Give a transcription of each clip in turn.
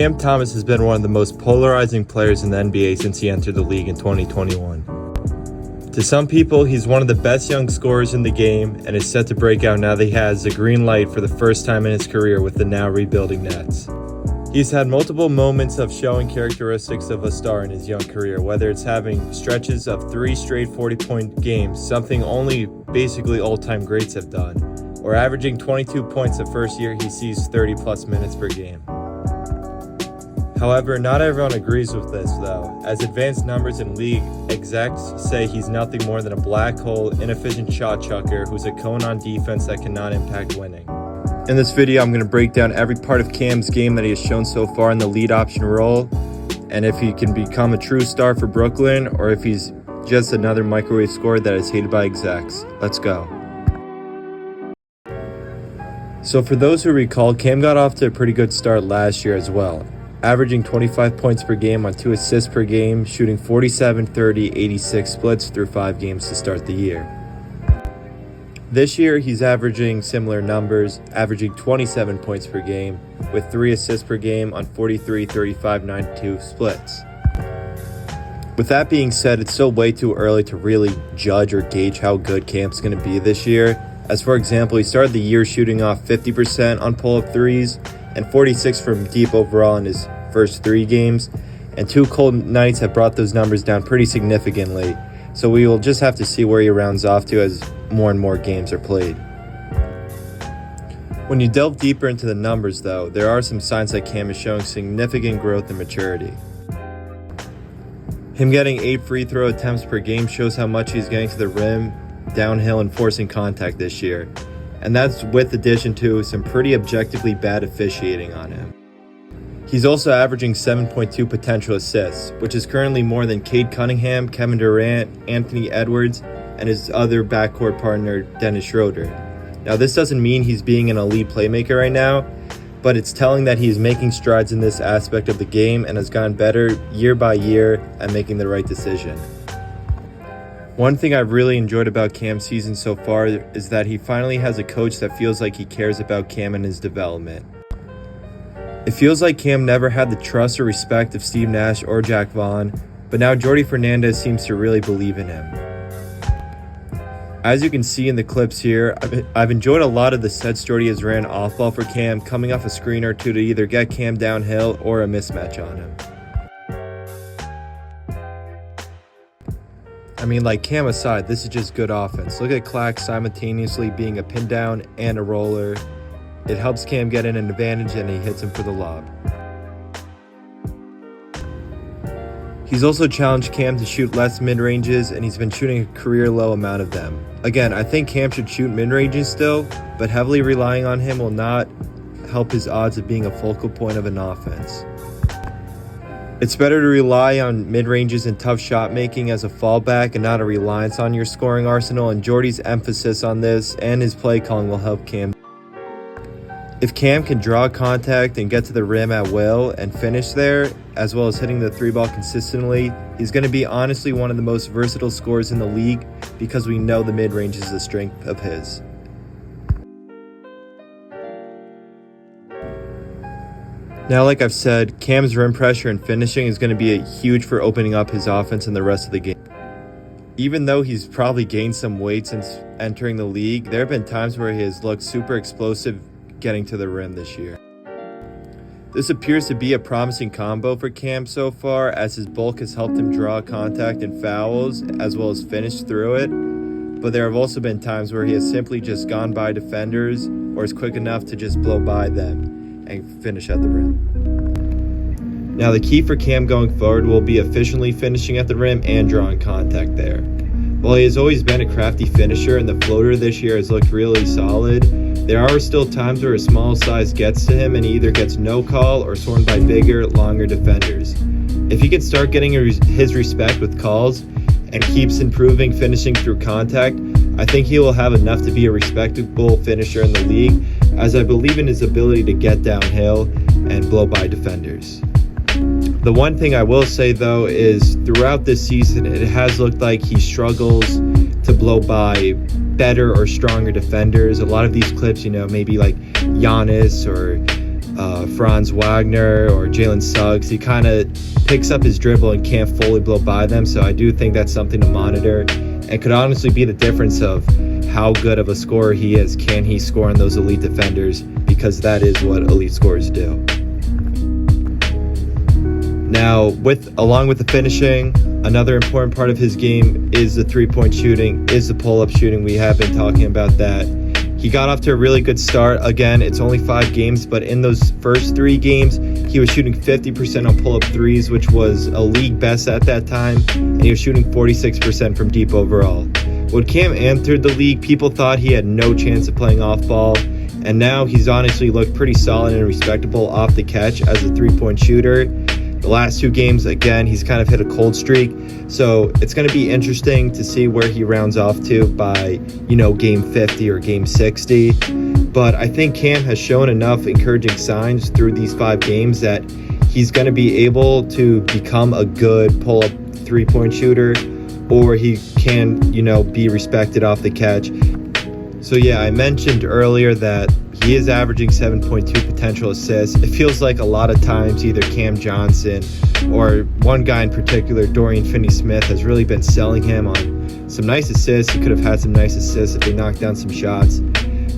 Cam Thomas has been one of the most polarizing players in the NBA since he entered the league in 2021. To some people, he's one of the best young scorers in the game and is set to break out now that he has the green light for the first time in his career with the now rebuilding Nets. He's had multiple moments of showing characteristics of a star in his young career, whether it's having stretches of 3 straight 40-point games, something only basically all-time greats have done, or averaging 22 points the first year he sees 30-plus minutes per game. However, not everyone agrees with this though, as advanced numbers and league execs say he's nothing more than a black hole, inefficient shot chucker who's a cone on defense that cannot impact winning. In this video, I'm going to break down every part of Cam's game that he has shown so far in the lead option role, and if he can become a true star for Brooklyn, or if he's just another microwave scorer that is hated by execs. Let's go. So for those who recall, Cam got off to a pretty good start last year as well, averaging 25 points per game on 2 assists per game, shooting 47, 30, 86 splits through 5 games to start the year. This year, he's averaging similar numbers, averaging 27 points per game, with 3 assists per game on 43, 35, 92 splits. With that being said, it's still way too early to really judge or gauge how good Cam's going to be this year, as for example, he started the year shooting off 50% on pull-up threes, and 46 from deep overall in his first 3 games, and 2 cold nights have brought those numbers down pretty significantly, so we will just have to see where he rounds off to as more and more games are played. When you delve deeper into the numbers though, there are some signs that Cam is showing significant growth and maturity. Him getting 8 free throw attempts per game shows how much he's getting to the rim, downhill, and forcing contact this year. And that's with addition to some pretty objectively bad officiating on him. He's also averaging 7.2 potential assists, which is currently more than Cade Cunningham, Kevin Durant, Anthony Edwards, and his other backcourt partner, Dennis Schroeder. Now, this doesn't mean he's being an elite playmaker right now, but it's telling that he's making strides in this aspect of the game and has gotten better year by year at making the right decision. One thing I've really enjoyed about Cam's season so far is that he finally has a coach that feels like he cares about Cam and his development. It feels like Cam never had the trust or respect of Steve Nash or Jack Vaughn, but now Jordi Fernandez seems to really believe in him. As you can see in the clips here, I've enjoyed a lot of the sets Jordi has ran off ball for Cam, coming off a screen or two to either get Cam downhill or a mismatch on him. I mean, like, Cam aside, this is just good offense. Look at Clack simultaneously being a pin down and a roller. It helps Cam get in an advantage and he hits him for the lob. He's also challenged Cam to shoot less mid-ranges, and he's been shooting a career-low amount of them. Again, I think Cam should shoot mid-ranges still, but heavily relying on him will not help his odds of being a focal point of an offense. It's better to rely on mid-ranges and tough shot-making as a fallback and not a reliance on your scoring arsenal, and Jordi's emphasis on this and his play calling will help Cam. If Cam can draw contact and get to the rim at will and finish there, as well as hitting the 3-ball consistently, he's going to be honestly one of the most versatile scorers in the league because we know the mid-range is a strength of his. Now, like I've said, Cam's rim pressure and finishing is going to be huge for opening up his offense in the rest of the game. Even though he's probably gained some weight since entering the league, there have been times where he has looked super explosive getting to the rim this year. This appears to be a promising combo for Cam so far, as his bulk has helped him draw contact and fouls as well as finish through it, but there have also been times where he has simply just gone by defenders or is quick enough to just blow by them and finish at the rim. Now, the key for Cam going forward will be efficiently finishing at the rim and drawing contact there. While he has always been a crafty finisher and the floater this year has looked really solid, there are still times where a small size gets to him and he either gets no call or swarmed by bigger, longer defenders. If he can start getting his respect with calls and keeps improving finishing through contact, I think he will have enough to be a respectable finisher in the league, as I believe in his ability to get downhill and blow by defenders. The one thing I will say though is throughout this season it has looked like he struggles to blow by better or stronger defenders. A lot of these clips, maybe like Giannis or Franz Wagner or Jalen Suggs. He kind of picks up his dribble and can't fully blow by them. So I do think that's something to monitor, and could honestly be the difference of how good of a scorer he is. Can he score on those elite defenders? Because that is what elite scorers do. Now, along with the finishing, another important part of his game is the three-point shooting, is the pull-up shooting. We have been talking about that. He got off to a really good start. Again, it's only 5 games, but in those first 3 games, he was shooting 50% on pull-up threes, which was a league best at that time, and he was shooting 46% from deep overall. When Cam entered the league, people thought he had no chance of playing off-ball, and now he's honestly looked pretty solid and respectable off the catch as a three-point shooter. The last 2 games, again, he's kind of hit a cold streak. So it's going to be interesting to see where he rounds off to by, game 50 or game 60. But I think Cam has shown enough encouraging signs through these 5 games that he's going to be able to become a good pull-up three-point shooter, or he can, be respected off the catch. So yeah, I mentioned earlier that he is averaging 7.2 potential assists. It feels like a lot of times either Cam Johnson or one guy in particular, Dorian Finney-Smith, has really been selling him on some nice assists. He could have had some nice assists if they knocked down some shots.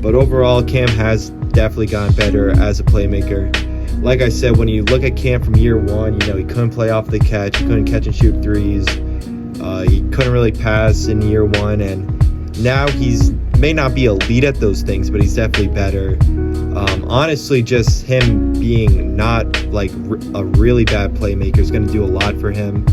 But overall, Cam has definitely gotten better as a playmaker. Like I said, when you look at Cam from year 1, he couldn't play off the catch. He couldn't catch and shoot threes. He couldn't really pass in year 1. And now he's may not be elite at those things, but he's definitely better. Honestly, just him being not like a really bad playmaker is going to do a lot for him.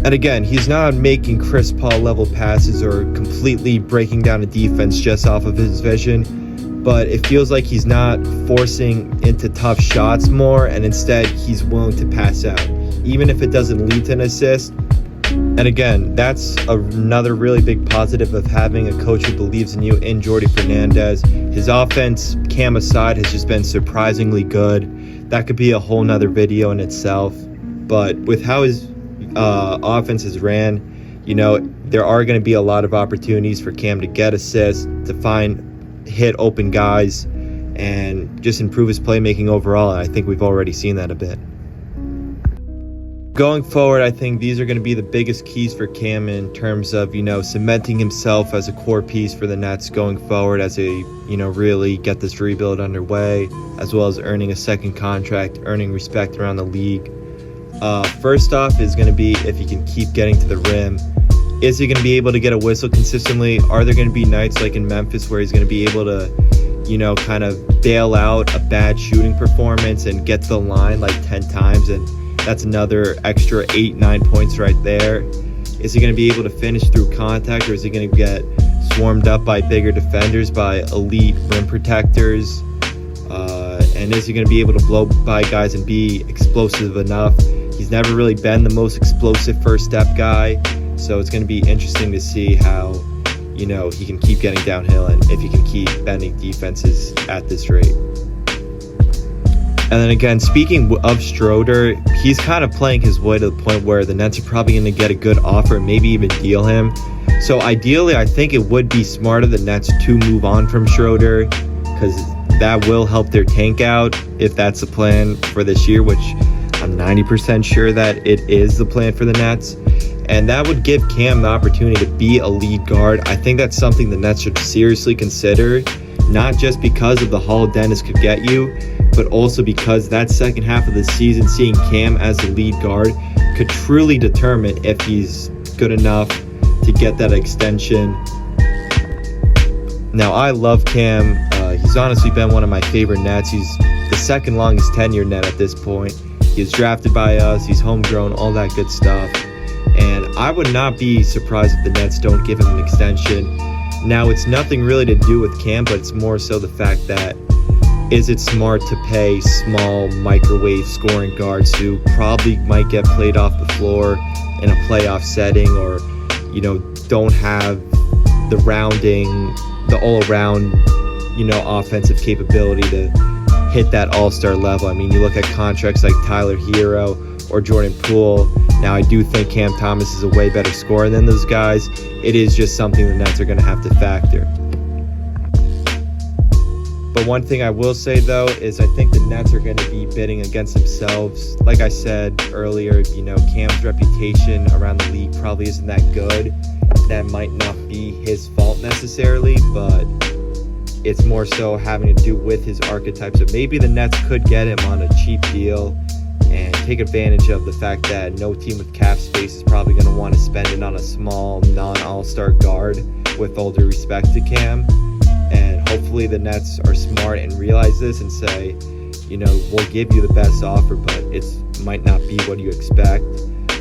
And again, he's not making Chris Paul level passes or completely breaking down a defense just off of his vision, but it feels like he's not forcing into tough shots more, and instead he's willing to pass out, even if it doesn't lead to an assist. And again, that's another really big positive of having a coach who believes in you in Jordi Fernandez. His offense, Cam aside, has just been surprisingly good. That could be a whole nother video in itself. But with how his offense is ran, there are going to be a lot of opportunities for Cam to get assists, to hit open guys, and just improve his playmaking overall. And I think we've already seen that a bit. Going forward, I think these are going to be the biggest keys for Cam in terms of, cementing himself as a core piece for the Nets going forward as they, really get this rebuild underway, as well as earning a second contract, earning respect around the league. First off is going to be if he can keep getting to the rim. Is he going to be able to get a whistle consistently? Are there going to be nights like in Memphis where he's going to be able to, kind of bail out a bad shooting performance and get to the line like 10 times, and that's another extra 8-9 points right there? Is he going to be able to finish through contact, or is he going to get swarmed up by bigger defenders, by elite rim protectors? And is he going to be able to blow by guys and be explosive enough? He's never really been the most explosive first step guy, so it's going to be interesting to see how, he can keep getting downhill and if he can keep bending defenses at this rate. And then again, speaking of Schroeder, he's kind of playing his way to the point where the Nets are probably going to get a good offer and maybe even deal him. So ideally, I think it would be smart of the Nets to move on from Schroeder, because that will help their tank out if that's the plan for this year, which I'm 90% sure that it is the plan for the Nets. And that would give Cam the opportunity to be a lead guard. I think that's something the Nets should seriously consider, not just because of the haul Dennis could get you, but also because that second half of the season, seeing Cam as the lead guard could truly determine if he's good enough to get that extension. Now, I love Cam. He's honestly been one of my favorite Nets. He's the second longest tenured Net at this point. He was drafted by us. He's homegrown, all that good stuff. And I would not be surprised if the Nets don't give him an extension. Now, it's nothing really to do with Cam, but it's more so the fact that, is it smart to pay small microwave scoring guards who probably might get played off the floor in a playoff setting, or, don't have the all-around, offensive capability to hit that all-star level? I mean, you look at contracts like Tyler Hero or Jordan Poole. Now, I do think Cam Thomas is a way better scorer than those guys. It is just something the Nets are going to have to factor. But one thing I will say, though, is I think the Nets are going to be bidding against themselves. Like I said earlier, Cam's reputation around the league probably isn't that good. That might not be his fault necessarily, but it's more so having to do with his archetype. So maybe the Nets could get him on a cheap deal and take advantage of the fact that no team with cap space is probably going to want to spend it on a small, non-all-star guard, with all due respect to Cam. And hopefully the Nets are smart and realize this and say, we'll give you the best offer, but it might not be what you expect.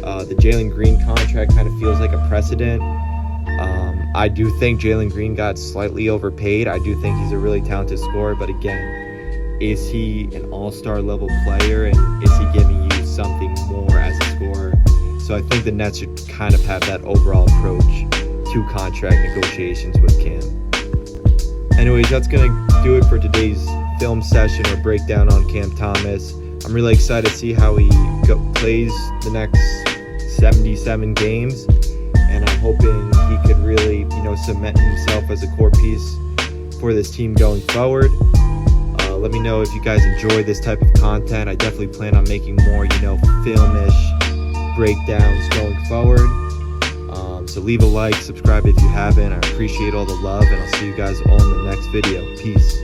The Jalen Green contract kind of feels like a precedent. I do think Jalen Green got slightly overpaid. I do think he's a really talented scorer, but again, is he an all-star level player, and is he giving you something more as a scorer? So I think the Nets should kind of have that overall approach to contract negotiations with Cam. Anyways, that's going to do it for today's film session or breakdown on Cam Thomas. I'm really excited to see how he plays the next 77 games, and I'm hoping he could really, cement himself as a core piece for this team going forward. Let me know if you guys enjoy this type of content. I definitely plan on making more, film-ish breakdowns going forward. So leave a like, subscribe if you haven't. I appreciate all the love, and I'll see you guys all in the next video. Peace.